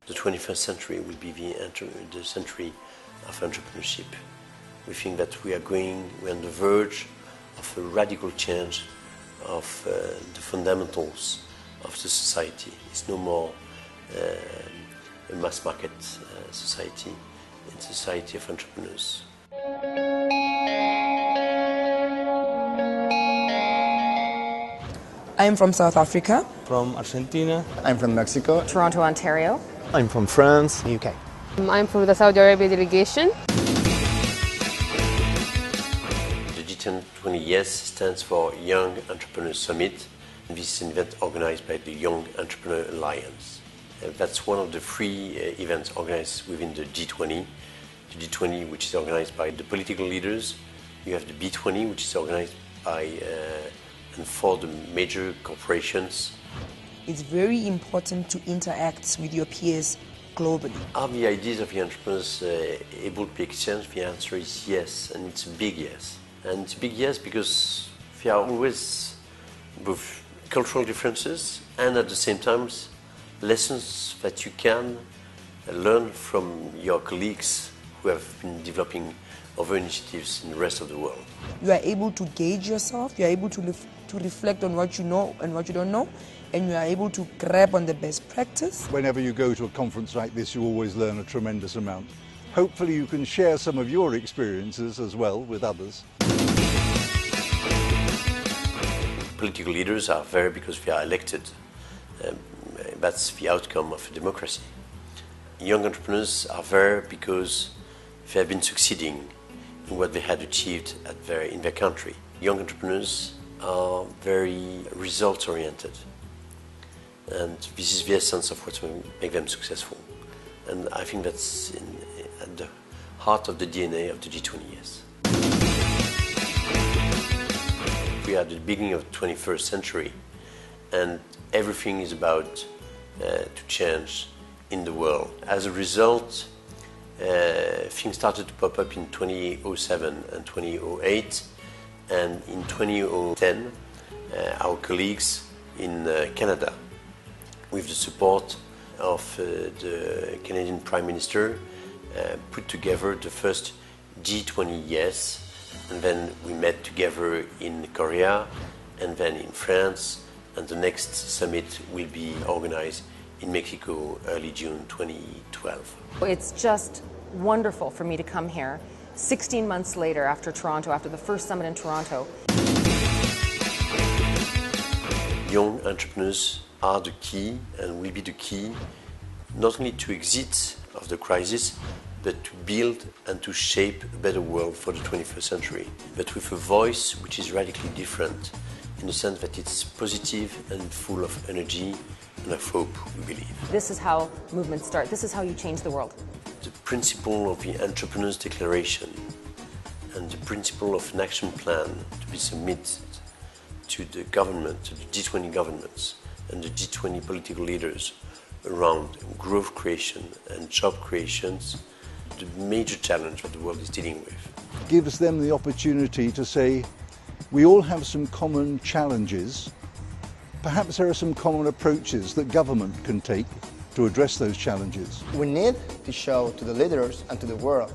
The 21st century will be the century of entrepreneurship. We think that we're on the verge of a radical change of the fundamentals of the society. It's no more a mass market society, it's a society of entrepreneurs. I'm from South Africa. From Argentina. I'm from Mexico. Toronto, Ontario. I'm from France, UK. I'm from the Saudi Arabia delegation. The G20 YES stands for Young Entrepreneurs Summit. This is an event organized by the Young Entrepreneur Alliance. That's one of the three events organized within the G20. The G20, which is organized by the political leaders. You have the B20, which is organized by and for the major corporations. It's very important to interact with your peers globally. Are the ideas of the entrepreneurs able to be exchanged? The answer is yes, and it's a big yes. And it's a big yes because there are always both cultural differences and at the same time lessons that you can learn from your colleagues who have been developing other initiatives in the rest of the world. You are able to gauge yourself, you are able to reflect on what you know and what you don't know, and you are able to grab on the best practice. Whenever you go to a conference like this, you always learn a tremendous amount. Hopefully you can share some of your experiences as well with others. Political leaders are there because they are elected. That's the outcome of a democracy. Young entrepreneurs are there because they have been succeeding in what they had achieved in their country. Young entrepreneurs are very results-oriented. And this is the essence of what will make them successful. And I think that's at the heart of the DNA of the G20 YES. We are at the beginning of the 21st century, and everything is about to change in the world. As a result, things started to pop up in 2007 and 2008, and in 2010, our colleagues in Canada, with the support of the Canadian Prime Minister, put together the first G20 YES, and then we met together in Korea, and then in France, and the next summit will be organized in Mexico early June 2012. It's just wonderful for me to come here 16 months later after Toronto, after the first summit in Toronto. Young entrepreneurs are the key and will be the key not only to exit of the crisis, but to build and to shape a better world for the 21st century, but with a voice which is radically different in the sense that it's positive and full of energy and of hope, we believe. This is how movements start. This is how you change the world. The principle of the Entrepreneur's Declaration and the principle of an action plan to be submitted to the government, to the G20 governments and the G20 political leaders around growth creation and job creations, the major challenge that the world is dealing with. Gives them the opportunity to say, we all have some common challenges. Perhaps there are some common approaches that government can take to address those challenges. We need to show to the leaders and to the world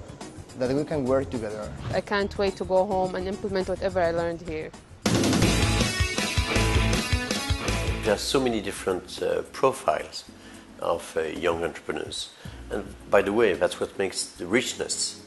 that we can work together. I can't wait to go home and implement whatever I learned here. There are so many different profiles of young entrepreneurs. And by the way, that's what makes the richness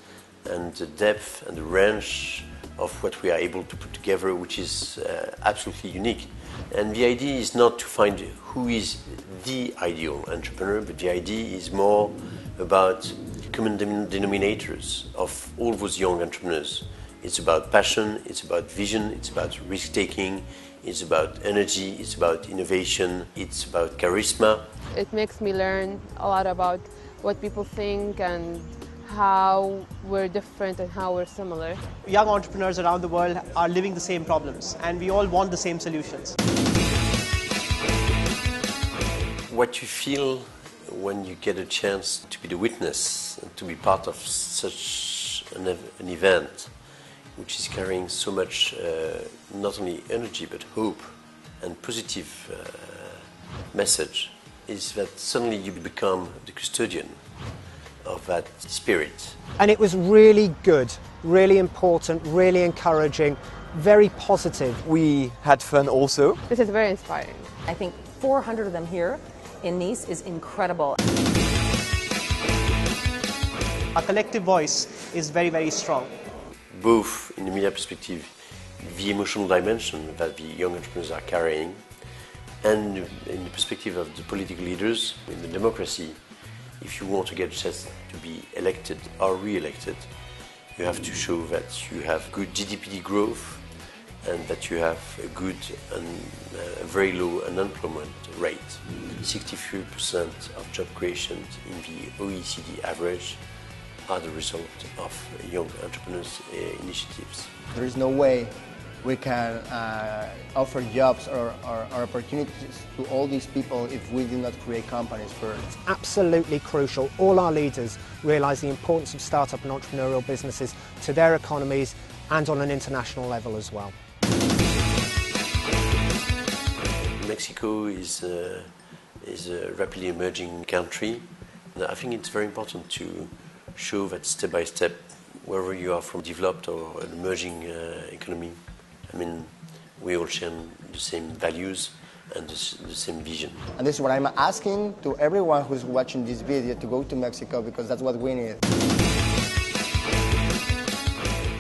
and the depth and the range of what we are able to put together, which is absolutely unique. And the idea is not to find who is the ideal entrepreneur, but the idea is more about common denominators of all those young entrepreneurs. It's about passion, it's about vision, it's about risk-taking, it's about energy, it's about innovation, it's about charisma. It makes me learn a lot about what people think and how we're different and how we're similar. Young entrepreneurs around the world are living the same problems, and we all want the same solutions. What you feel when you get a chance to be the witness and to be part of such an event, which is carrying so much not only energy but hope and positive message, is that suddenly you become the custodian of that spirit. And it was really good, really important, really encouraging, very positive. We had fun also. This is very inspiring. I think 400 of them here in Nice is incredible. Our collective voice is very, very strong. Both in the media perspective, the emotional dimension that the young entrepreneurs are carrying, and in the perspective of the political leaders in the democracy. If you want to get a chance to be elected or re-elected, you have to show that you have good GDP growth and that you have a good and very low unemployment rate. 63% of job creation in the OECD average are the result of young entrepreneurs' initiatives. There is no way we can offer jobs or opportunities to all these people if we do not create companies first. It's absolutely crucial. All our leaders realise the importance of startup and entrepreneurial businesses to their economies and on an international level as well. Mexico is a rapidly emerging country. I think it's very important to show that step by step, wherever you are from, developed or an emerging economy, I mean, we all share the same values and the same vision. And this is what I'm asking to everyone who's watching this video to go to Mexico, because that's what we need.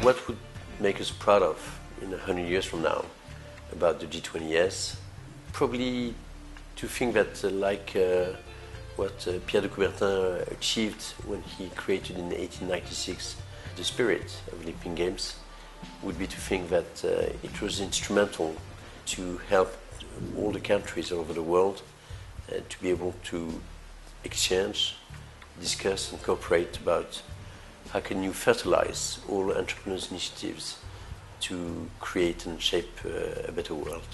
What would make us proud of in 100 years from now about the G20 YES? Probably to think that what Pierre de Coubertin achieved when he created in 1896 the spirit of Olympic Games would be to think that it was instrumental to help all the countries all over the world to be able to exchange, discuss and cooperate about how can you fertilize all entrepreneurs' initiatives to create and shape a better world.